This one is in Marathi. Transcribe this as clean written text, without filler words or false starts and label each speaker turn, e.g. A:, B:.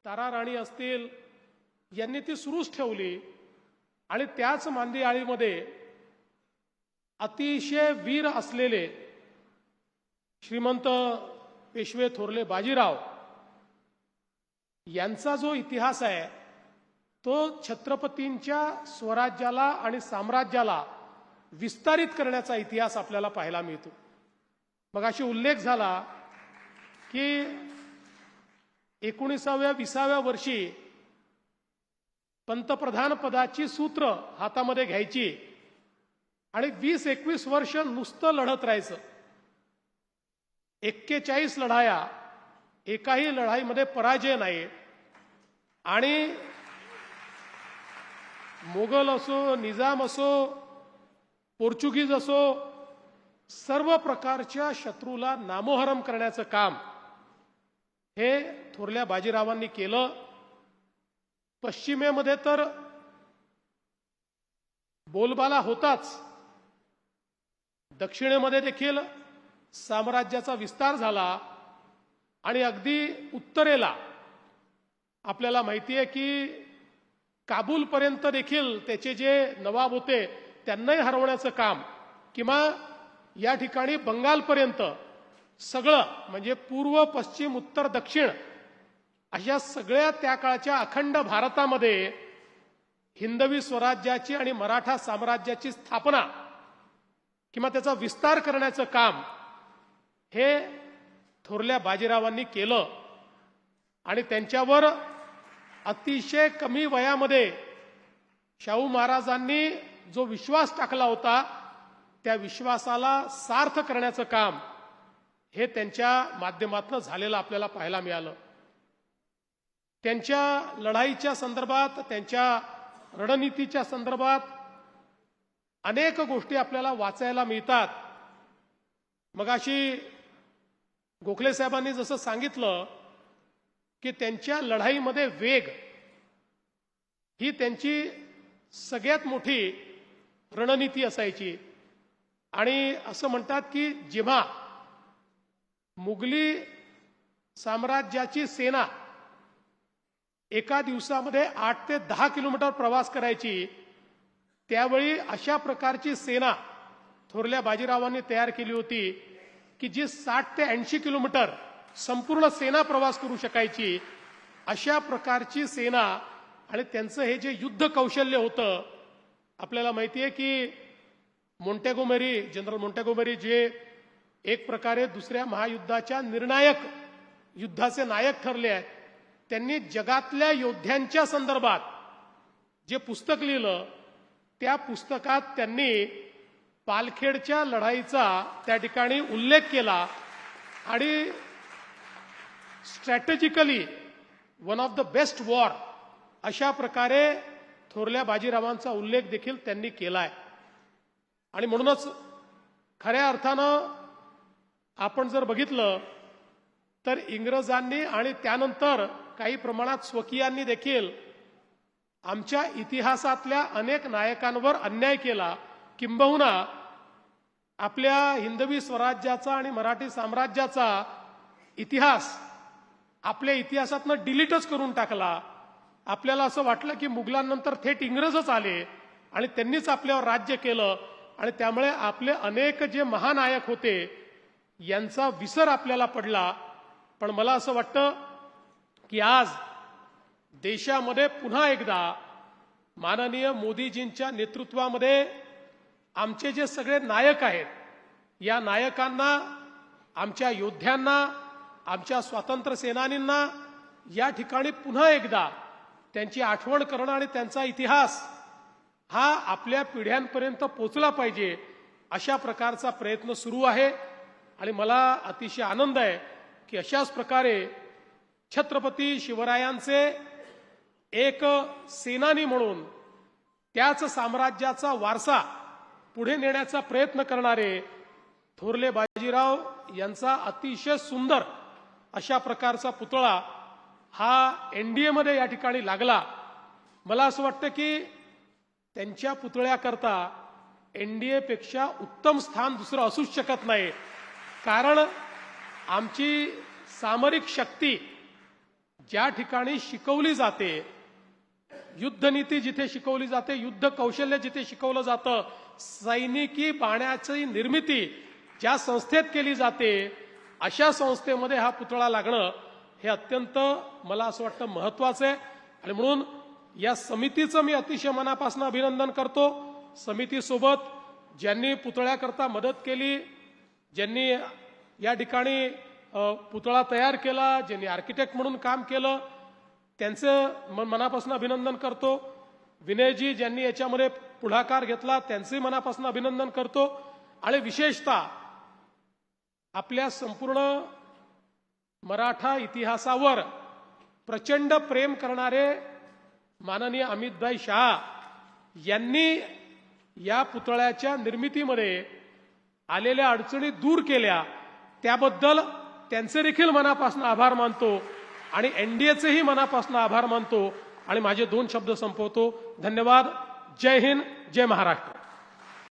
A: तारा राणी असतील यांनी ती सुरूच ठेवली आणि त्याच मांदी आळीमध्ये अतिशय वीर असलेले श्रीमंत पेशवे थोरले बाजीराव यांचा जो इतिहास आहे तो छत्रपतींच्या स्वराज्याला आणि साम्राज्याला विस्तारित करण्याचा इतिहास आपल्याला पाहायला मिळतो। मग अशी उल्लेख झाला की 19व्या-20व्या वर्षी पंतप्रधान पदाची सूत्र हातामध्ये घ्यायची आणि 20-21 वर्ष नुसतं लढत राहायचं। 41 लढाया, एकाही लढाईमध्ये पराजय नाही आणि मोगल असो, निजाम असो, पोर्चुगीज असो, सर्व प्रकारच्या शत्रूला नामोहरम करण्याचं काम हे थोरल्या बाजीरावांनी केलं। पश्चिमेमध्ये तर बोलबाला होताच, दक्षिणेमध्ये देखील साम्राज्याचा विस्तार झाला आणि अगदी उत्तरेला आपल्याला माहिती आहे की काबूलपर्यंत देखील त्याचे जे नवाब होते त्यांनाही हरवण्याचं काम, किंवा या ठिकाणी बंगालपर्यंत सगळं म्हणजे पूर्व, पश्चिम, उत्तर, दक्षिण अशा सगळ्या त्या काळच्या अखंड भारतामध्ये हिंदवी स्वराज्याची आणि मराठा साम्राज्याची स्थापना किंवा त्याचा विस्तार करण्याचं काम हे थोरल्या बाजीरावांनी केलं आणि त्यांच्यावर अतिशय कमी वयामध्ये शाहू महाराजांनी जो विश्वास टाकला होता त्या विश्वासाला सार्थ करण्याचं काम हे त्यांच्या माध्यमातून झालेलं आपल्याला पाहायला मिळालं। त्यांच्या लढाईच्या संदर्भात, त्यांच्या रणनीतीच्या संदर्भात अनेक गोष्टी आपल्याला वाचायला मिळतात। मगाशी गोखले साहेबांनी जसं सांगितलं की त्यांच्या लढाईमध्ये वेग ही त्यांची सगळ्यात मोठी रणनीती असायची आणि असं म्हणतात की जेव्हा मुघली साम्राज्याची सेना एका दिवसामध्ये 8 ते 10 किलोमीटर प्रवास करायची त्यावेळी अशा प्रकारची सेना थोरल्या बाजीरावांनी तयार केली होती की जी 60 ते 80 किलोमीटर संपूर्ण सेना प्रवास करू शकायची। अशा प्रकारची सेना आणि त्यांचं हे जे युद्ध कौशल्य होतं, आपल्याला माहिती आहे की मोंटेगोमेरी, जनरल मोंटेगोमेरी जे एक प्रकारे दुसऱ्या महायुद्धाच्या निर्णायक युद्धाचे नायक ठरले आहेत, त्यांनी जगातल्या योद्ध्यांच्या संदर्भात जे पुस्तक लिहिलं त्या पुस्तकात त्यांनी पालखेडच्या लढाईचा त्या ठिकाणी उल्लेख केला आणि strategically one of the best war अशा प्रकारे थोरल्या बाजीरावांचा उल्लेख देखील त्यांनी केलाय। आणि म्हणूनच खऱ्या अर्थानं आपण जर बघितलं तर इंग्रजांनी आणि त्यानंतर काही प्रमाणात स्वकीयांनी देखील आमच्या इतिहासातल्या अनेक नायकांवर अन्याय केला, किंबहुना आपल्या हिंदवी स्वराज्याचा आणि मराठी साम्राज्याचा इतिहास आपल्या इतिहासातनं डिलीटच करून टाकला। आपल्याला असं वाटलं की मुघलांनंतर थेट इंग्रजच आले आणि त्यांनीच आपल्यावर राज्य केलं आणि त्यामुळे आपले अनेक जे महानायक होते यांचा विसर आपल्याला पडला। पण मला असं वाटतं की आज देशामध्ये पुन्हा एकदा माननीय मोदीजींच्या नेतृत्वामध्ये आमचे जे सगळे नायक आहेत या नायकांना, आमच्या योद्ध्यांना, आमच्या स्वातंत्र्य सेनानींना या ठिकाणी पुन्हा एकदा त्यांची आठवण करणं आणि त्यांचा इतिहास हा आपल्या पिढ्यांपर्यंत पोहोचला पाहिजे अशा प्रकारचा प्रयत्न सुरू आहे। आणि मला अतिशय आनंद आहे की अशाच प्रकारे छत्रपती शिवरायांचे एक सेनानी म्हणून त्याच साम्राज्याचा वारसा पुढे नेण्याचा प्रयत्न करणारे थोरले बाजीराव यांचा अतिशय सुंदर अशा प्रकारचा पुतळा हा एनडीए मध्ये या ठिकाणी लागला। मला असं वाटतं की त्यांच्या पुतळ्याकरता एनडीए पेक्षा उत्तम स्थान दुसरं असूच शकत नाही, कारण आमची सामरिक शक्ती ज्या ठिकाणी शिकवली जाते, युद्धनीती जिथे शिकवली जाते, युद्ध कौशल्य जिथे शिकवलं जातं, सैनिकी बाण्याची निर्मिती ज्या संस्थेत केली जाते, अशा संस्थेमध्ये हा पुतळा लागणं हे अत्यंत मला असं वाटतं महत्वाचं आहे. आणि म्हणून या समितीचं मी अतिशय मनापासून अभिनंदन करतो. समितीसोबत ज्यांनी पुतळ्याकरता मदत केली, ज्यांनी या ठिकाणी पुतळा तयार केला, ज्यांनी आर्किटेक्ट म्हणून काम केलं, त्यांचं मनापासून अभिनंदन करतो. विनयजी ज्यांनी याच्यामध्ये पुढाकार घेतला, त्यांचंही मनापासून अभिनंदन करतो. आणि विशेषतः आपल्या संपूर्ण मराठा इतिहासावर प्रचंड प्रेम करणारे माननीय अमितभाई शहा यांनी या पुतळ्याच्या निर्मितीमध्ये आलेल्या अडचणी दूर केल्या, त्याबद्दल त्यांचे देखील मनापासून आभार मानतो आणि एनडीएचेही मनापासून आभार मानतो. आणि माझे 2 शब्द संपवतो. धन्यवाद. जय हिंद, जय महाराष्ट्र.